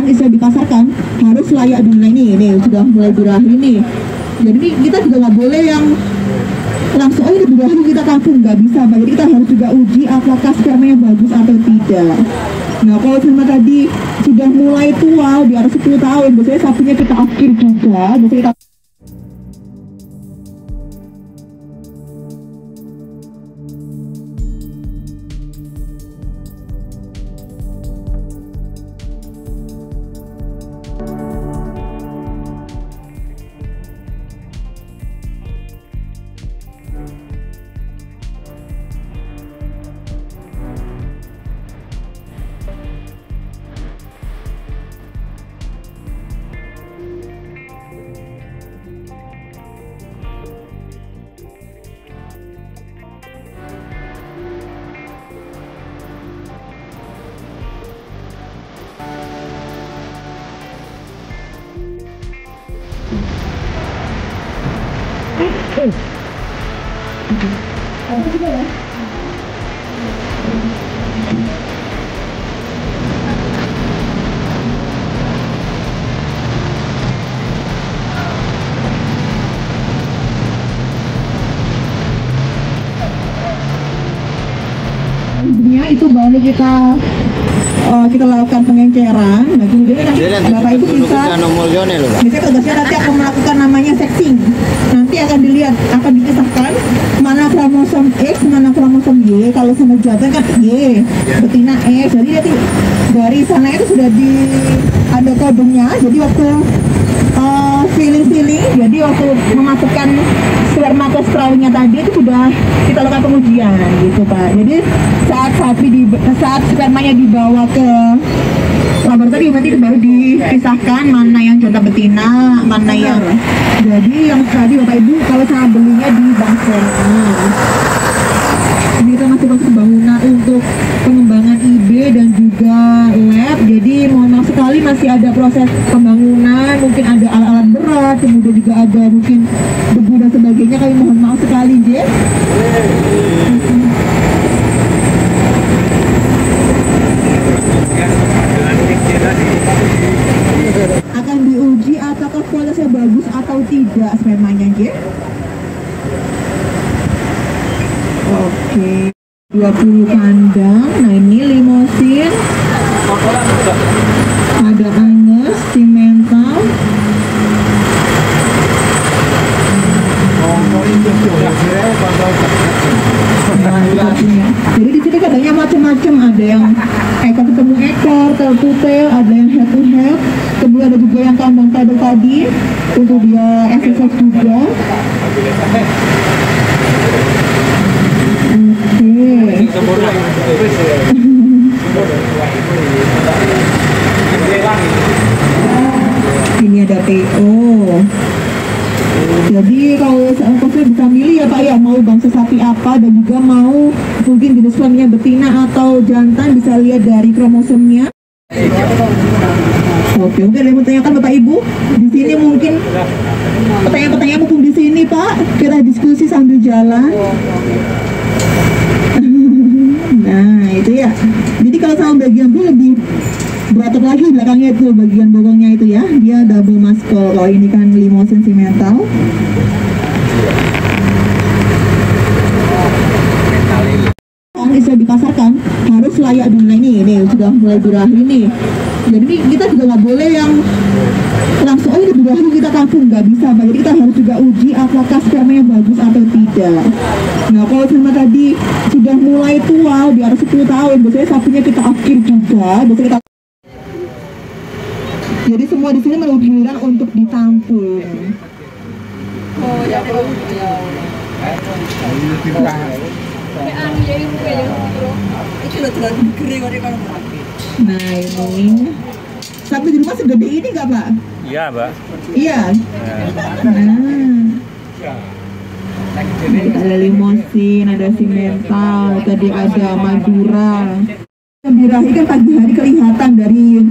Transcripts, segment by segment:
bisa dipasarkan harus layak dinilai. Ini sudah mulai berakhir nih. Jadi kita juga nggak boleh yang langsung ini berakhir kita tampung, nggak bisa Pak. Jadi kita harus juga uji apakah spermanya bagus atau tidak. Nah kalau sperma tadi sudah mulai tua di atas 10 tahun, biasanya sapinya kita akhir juga, biasanya kita itu baru kita lakukan pengenceran. Nah kemudian Bapak Ibu bisa biasanya tugasnya nanti akan melakukan namanya sexing. Nanti akan dilihat, akan dipisahkan mana kromosom X, mana kromosom Y. Kalau sama jantan kan Y, betina X. Jadi nanti dari sana itu sudah ada kodenya. Jadi waktu feeling, jadi waktu memasukkan sperma ke straw-nya tadi itu sudah kita lakukan pengujian gitu Pak. Jadi saat spermanya dibawa ke laboratorium nanti baru dipisahkan mana yang jantan betina, mana yang. Jadi yang tadi Bapak Ibu kalau saya belinya di bank sperma. Ini kita masih proses pembangunan untuk pengembangan IB dan juga lab. Jadi mohon maaf sekali masih ada proses pembangunan, mungkin ada alat-alat berat, kemudian juga ada mungkin debu dan sebagainya. Kami mohon maaf sekali, J. Akan diuji apakah kualitasnya bagus atau tidak spermanya, J. Oke, 20 kandang. Nah ini limosin, ada angus, simental. Jadi di sini katanya macam-macam, ada yang ekor ketemu ekor, tail to tail, ada yang head to head, kemudian ada juga yang kandang pedal tadi untuk dia exercise juga. Ini ada PO. Jadi kalau saya bisa milih ya Pak ya, mau bangsa sapi apa dan juga mau mungkin jenis kelaminnya betina atau jantan, bisa lihat dari kromosomnya. Oke, ada yang mau tanyakan Bapak Ibu? Di sini mungkin pertanyaan-pertanyaan mumpung di sini Pak, kita diskusi sambil jalan. Nah itu ya. Jadi kalau sama bagian B lebih berotot lagi belakangnya itu, bagian bokongnya itu ya, dia double muscle. Kalau ini kan limosin simental. Bisa dipasarkan harus layak dinilai. Ini sudah mulai berakhir nih. Jadi kita juga nggak boleh yang langsung ini berakhir kita tampung, nggak bisa Pak. Jadi kita harus juga uji apakah spermanya bagus atau tidak. Nah kalau sperma tadi sudah mulai tua di atas 10 tahun, biasanya sapinya kita akhir juga, biasanya kita. Jadi semua di sini menunggu giliran untuk ditampung. Oh ya. Nah ini sapi di rumah segede ini nggak Pak? Iya Mbak. Iya. Ada limosin, ada simental, tadi ada madura. Birahi kan pagi hari kelihatan dari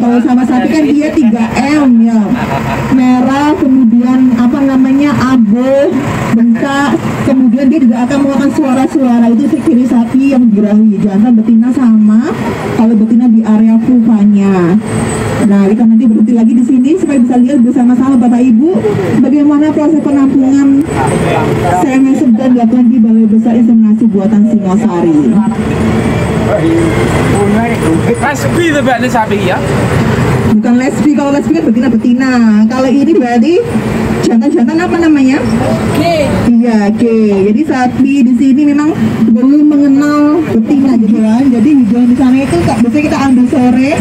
kalau sama sapi kan dia 3M ya, merah, kemudian kemudian apa namanya abo, bengkak, kemudian dia juga akan mengeluarkan suara-suara. Itu ciri sapi yang birahi. Jangan betina sama, kalau betina di area pulvanya. Nah, kita nanti berhenti lagi di sini supaya bisa lihat bersama-sama Bapak Ibu bagaimana proses penampungan semen segar dilakukan di Balai Besar Inseminasi Buatan Singosari. Lesbi itu berarti sapi ya? Bukan lesbi, kalau lesbi kan betina-betina. Kalau ini berarti jantan-jantan apa namanya? Iya, oke. Jadi sapi di sini memang belum mengenal betina gitu kan. Jadi hijauan di sana itu biasanya kita ambil sore,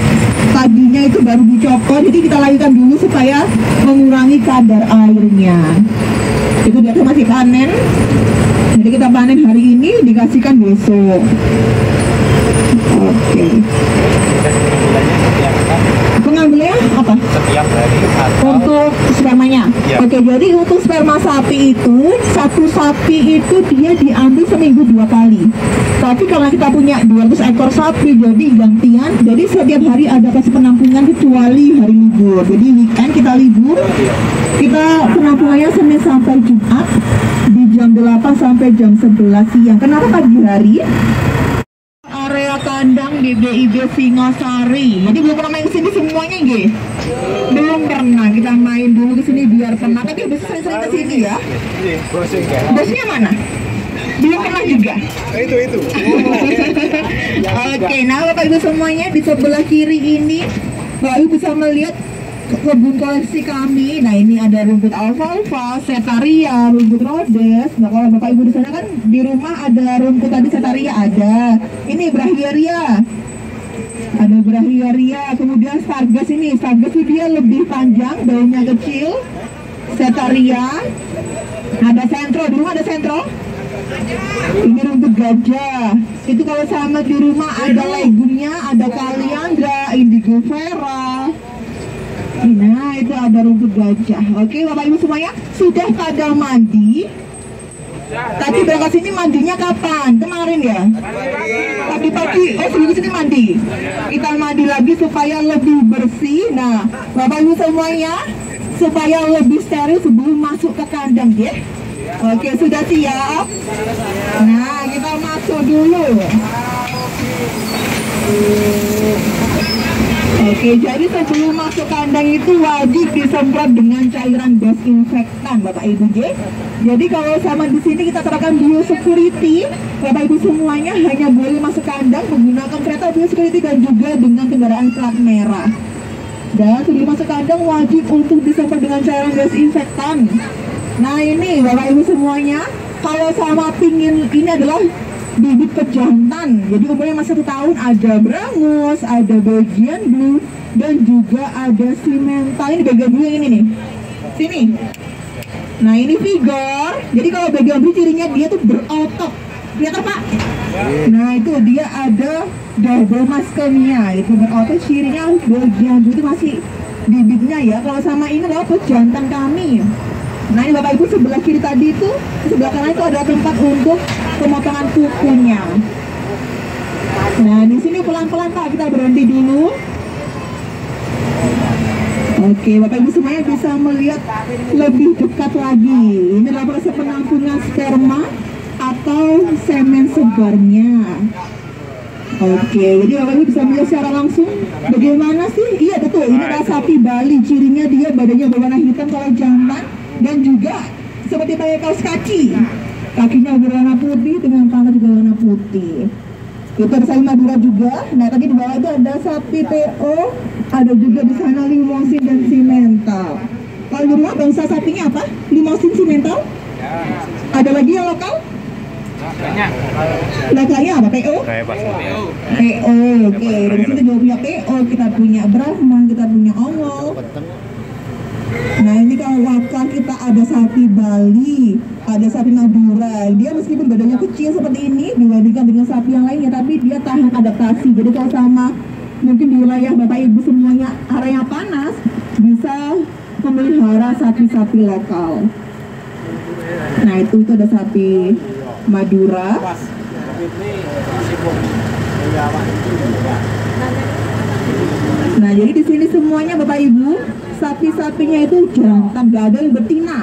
paginya itu baru dicopot. Jadi kita lakukan dulu supaya mengurangi kadar airnya. Itu dia masih panen. Jadi kita panen hari ini, dikasihkan besok. Oke. Pengambilannya apa? Setiap hari atau Untuk spermanya. Ya. Oke, jadi untuk sperma sapi itu, satu sapi itu dia diambil seminggu 2 kali. Tapi kalau kita punya 200 ekor sapi, jadi gantian. Jadi setiap hari ada proses penampungan kecuali hari libur. Jadi weekend kita libur. Kita penampungannya Senin sampai Jumat di jam 8 sampai jam 11 siang. Kenapa pagi hari? Area kandang di BIB Singosari. Jadi belum pernah main kesini semuanya, nggih? Belum pernah. Kita main dulu kesini biar pernah. Tapi bisa sering-sering kesini ya. Bosnya mana? Belum pernah juga. itu. Oke, nah Bapak Ibu semuanya di sebelah kiri ini Bapak Ibu bisa melihat kebun koleksi kami. Nah, ini ada rumput alfalfa, setaria, rumput rhodes. Nah, kalau Bapak Ibu di sana kan di rumah ada rumput tadi setaria ada. Ini brachiaria. Ada brachiaria, kemudian stargas ini. Stargas itu dia lebih panjang, daunnya kecil. Setaria. Ada sentro, di rumah ada sentro. Ini rumput gajah. Itu kalau sama di rumah ada legumnya, ada kaliandra, indigo vera. Nah, itu ada rumput gajah. Oke, Bapak Ibu semuanya sudah pada mandi. Tadi berangkat sini mandinya kapan? Kemarin ya? Tadi pagi. Oh, sebelum sini mandi. Kita mandi lagi supaya lebih bersih. Nah, Bapak Ibu semuanya supaya lebih steril sebelum masuk ke kandang ya. Oke, sudah siap? Nah, kita masuk dulu. Oke, jadi sebelum masuk kandang itu wajib disemprot dengan cairan desinfektan, Bapak Ibu J. Jadi kalau sama di sini kita terapkan biosecurity, Bapak Ibu semuanya hanya boleh masuk kandang menggunakan kereta biosecurity dan juga dengan kendaraan plat merah. Dan sebelum masuk kandang wajib untuk disemprot dengan cairan desinfektan. Nah ini Bapak Ibu semuanya, kalau sama pingin ini adalah bibit pejantan. Jadi umurnya masih 1 tahun, ada brangus, ada bagian blue, dan juga ada simental. Ini bagian blue yang ini nih. Sini. Nah ini figure. Jadi kalau bagian blue cirinya dia tuh berotot. Lihat Pak? Nah itu dia ada double maskernya. Itu berotot, cirinya bagian blue itu masih bibitnya ya. Kalau sama ini adalah pejantan kami. Nah ini Bapak Ibu sebelah kiri tadi itu, sebelah kanan itu ada tempat untuk pemotongan kukunya. Nah di sini pelan-pelan Pak, kita berhenti dulu. Oke, Bapak Ibu semuanya bisa melihat lebih dekat lagi. Ini adalah proses penampungan sperma atau semen segarnya. Oke, jadi Bapak Ibu bisa melihat secara langsung bagaimana sih? Iya betul, ini adalah sapi Bali. Cirinya dia badannya berwarna hitam kalau jantan, dan juga seperti pakai kaos kaki. Kakinya berwarna putih dengan tangan juga warna putih. Itu ada sapi Madura juga. Nah tadi di bawah itu ada sapi PO, ada juga di sana limosin dan simental. Kalau di rumah bangsa sapinya apa? Limosin, simental? Ada lagi yang lokal? banyak. Lokalnya apa? PO? PO, oke. Dari sini juga punya PO, kita punya Brahman, kita punya Ongol. Nah ini kalau wakal kita ada sapi Bali, ada sapi Madura. Dia meskipun badannya kecil seperti ini dibandingkan dengan sapi yang lainnya, tapi dia tahan adaptasi. Jadi kalau sama mungkin di wilayah Bapak Ibu semuanya area panas, bisa memelihara sapi-sapi lokal. Nah itu ada sapi Madura. Nah jadi di sini semuanya Bapak Ibu sapi-sapinya itu jantan, gak ada yang betina.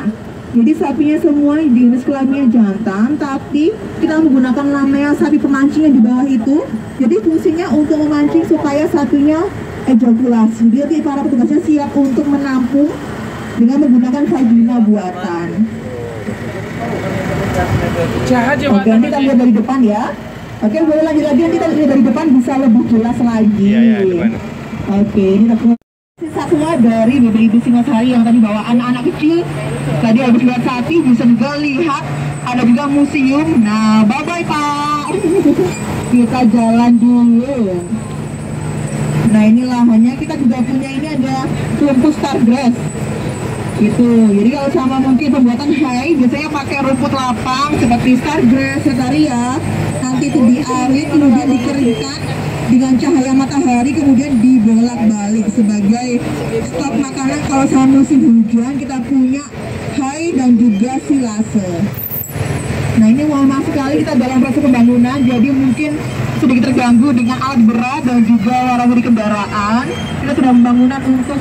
Jadi sapinya semua jenis kelaminnya jantan, tapi kita menggunakan namanya sapi pemancing yang di bawah itu. Jadi fungsinya untuk memancing supaya sapinya ejakulasi. Jadi para petugasnya siap untuk menampung dengan menggunakan vagina buatan. Jahat ya, Oke, kita lihat dari depan ya. Oke, boleh lanjut lagi, nanti kita lihat dari depan bisa lebih jelas lagi. Iya, depan. Oke, ini satunya dari ibu-ibu Singosari yang tadi bawa anak-anak kecil. Tadi habis lihat sapi, bisa juga lihat ada juga museum. Nah, bye-bye Pak. Kita jalan dulu. Nah, ini lahannya kita juga punya, ini ada rumput stargrass. Gitu. Jadi kalau sama mungkin pembuatan hay, biasanya pakai rumput lapang seperti stargrass, setaria. Nanti itu diarit, kemudian dikeringkan dengan cahaya matahari, kemudian dibolak-balik sebagai stok makanan. Kalau sama musim hujan kita punya hay dan juga silase. Nah, ini mohon maaf sekali kita dalam proses pembangunan, jadi mungkin sedikit terganggu dengan alat berat dan juga warawiri kendaraan. Kita sudah pembangunan untuk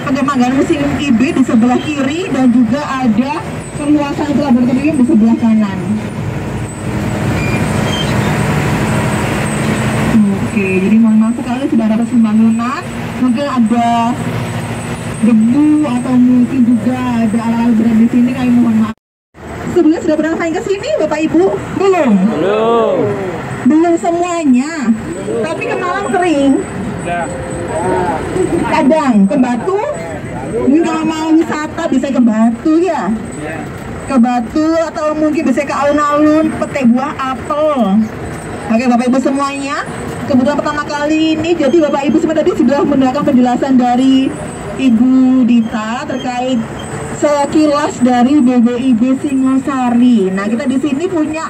pengembangan museum IB di sebelah kiri dan juga ada perluasan laboratorium di sebelah kanan. Oke, jadi mohon maaf sekali sudah ada pembangunan, mungkin ada debu atau mungkin juga ada alat berat di sini, kami mohon maaf. Sebelumnya sudah pernah main ke sini Bapak Ibu? Belum? Belum semuanya. Tapi ke Malang sering. Kadang ke Batu. Ini kalau mau wisata bisa ke Batu ya. Ke Batu atau mungkin bisa ke alun-alun petik buah apel. Oke Bapak Ibu semuanya, kebetulan pertama kali ini, jadi Bapak Ibu semua tadi sudah mendengarkan penjelasan dari Ibu Dita terkait sekilas dari BBIB Singosari. Nah, kita di sini punya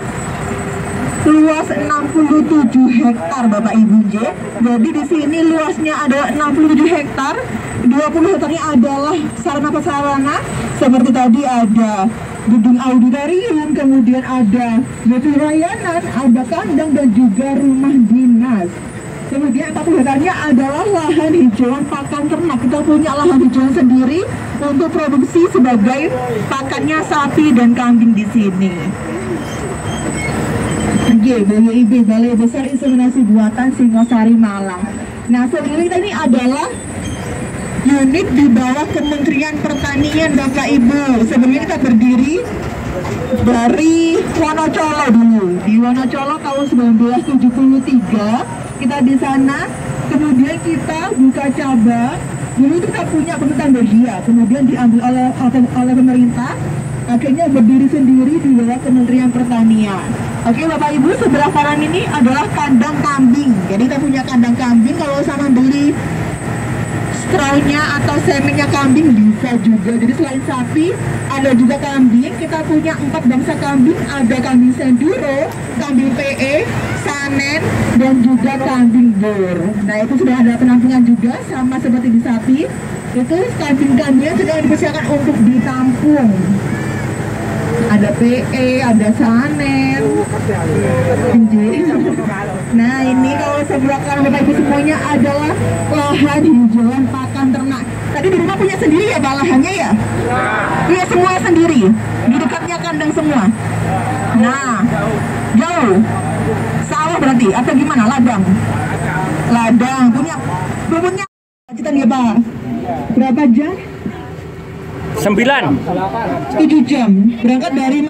luas 67 hektar Bapak Ibu J. Jadi di sini luasnya ada 67 hektar. 20 hektarnya adalah sarana prasarana seperti tadi ada gedung auditorium, kemudian ada gedung layanan, ada kandang dan juga rumah dinas. Kemudian 40 hektarnya adalah lahan hijauan pakan ternak. Kita punya lahan hijauan sendiri untuk produksi sebagai pakannya sapi dan kambing di sini. BBIB, Balai Besar Inseminasi Buatan Singosari Malang. Nah, sebenarnya kita ini adalah unit di bawah Kementerian Pertanian Bapak Ibu. Sebelumnya kita berdiri dari Wonocolo dulu. Di Wonocolo tahun 1973 kita di sana. Kemudian kita buka cabang. Dulu kita punya pemetaan Belgia, kemudian diambil oleh pemerintah. Akhirnya berdiri sendiri di bawah Kementerian Pertanian. Oke Bapak Ibu, sebelah kanan ini adalah kandang kambing. Jadi kita punya kandang kambing. Kalau sama beli strawnya atau semennya kambing bisa juga. Jadi selain sapi ada juga kambing. Kita punya 4 bangsa kambing. Ada kambing senduro, kambing PE, sanen, dan juga kambing bor. Nah itu sudah ada penampungan juga sama seperti di sapi. Itu kambing-kambingnya sedang dipersiapkan untuk ditampung. Ada PE, ada sanen. Nah ini kalau sebelah kanan Bapak Ibu semuanya adalah lahan hijauan pakan ternak. Tadi di rumah punya sendiri ya Pak lahannya ya? Iya semua sendiri. Di dekatnya kandang semua. Nah jauh. Sawah berarti atau gimana? Ladang. Ladang punya. Kita nih Pak. Berapa jam? 9. 7 jam. Berangkat dari